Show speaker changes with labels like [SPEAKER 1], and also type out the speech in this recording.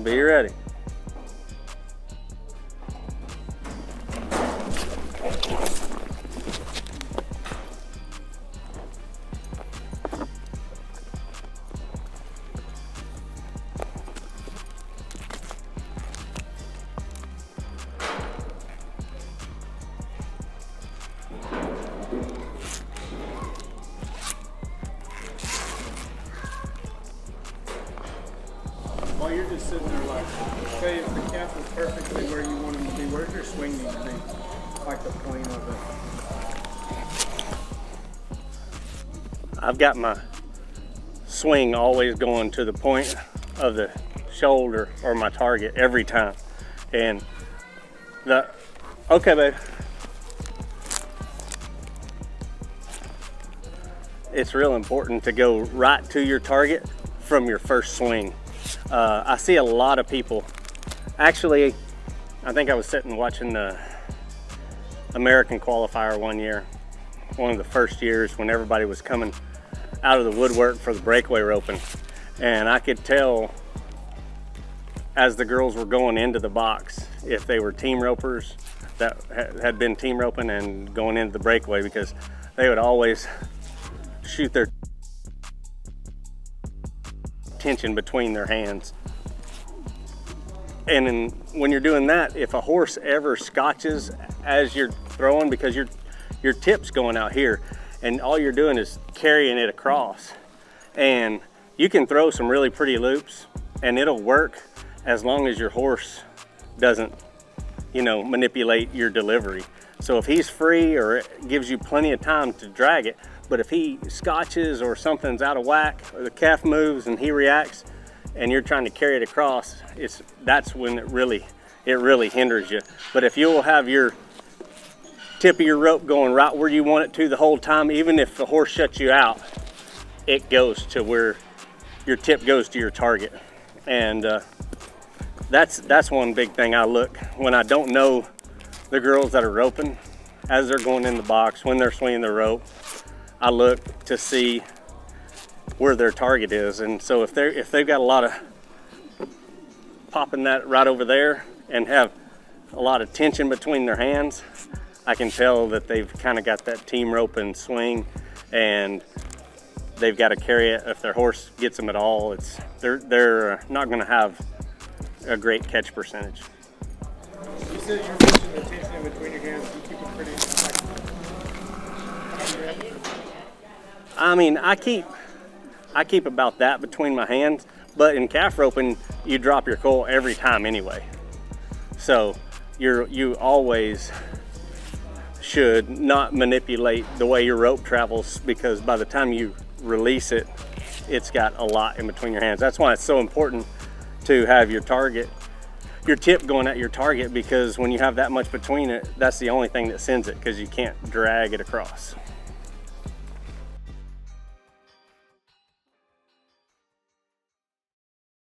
[SPEAKER 1] Be ready.
[SPEAKER 2] While you're just sitting there, like, say if the calf is perfectly where you want him to be, where's your swing need to be? Like the plane of it.
[SPEAKER 1] I've got my swing always going to the point of the shoulder or my target every time. And okay, babe. It's real important to go right to your target from your first swing. I see a lot of people, actually, I think I was sitting watching the American qualifier one year, one of the first years when everybody was coming out of the woodwork for the breakaway roping. And I could tell as the girls were going into the box, if they were team ropers that had been team roping and going into the breakaway, because they would always shoot their tension between their hands. And when you're doing that, if a horse ever scotches as you're throwing, because your tip's going out here and all you're doing is carrying it across, and you can throw some really pretty loops and it'll work as long as your horse doesn't, manipulate your delivery. So if he's free or it gives you plenty of time to drag it, but if he scotches or something's out of whack or the calf moves and he reacts and you're trying to carry it across, that's when it really hinders you. But if you'll have your tip of your rope going right where you want it to the whole time, even if the horse shuts you out, it goes to where your tip goes to your target. And that's one big thing I look when I don't know the girls that are roping as they're going in the box, when they're swinging the rope. I look to see where their target is, and so if they've got a lot of popping that right over there and have a lot of tension between their hands, I can tell that they've kind of got that team rope and swing, and they've got to carry it. If their horse gets them at all, they're not going to have a great catch percentage.
[SPEAKER 2] You said you're mentioning the tension in between your hands. You keep it pretty
[SPEAKER 1] I mean, I keep about that between my hands, but in calf roping, you drop your coil every time anyway. So you always should not manipulate the way your rope travels, because by the time you release it, it's got a lot in between your hands. That's why it's so important to have your tip going at your target, because when you have that much between it, that's the only thing that sends it, because you can't drag it across.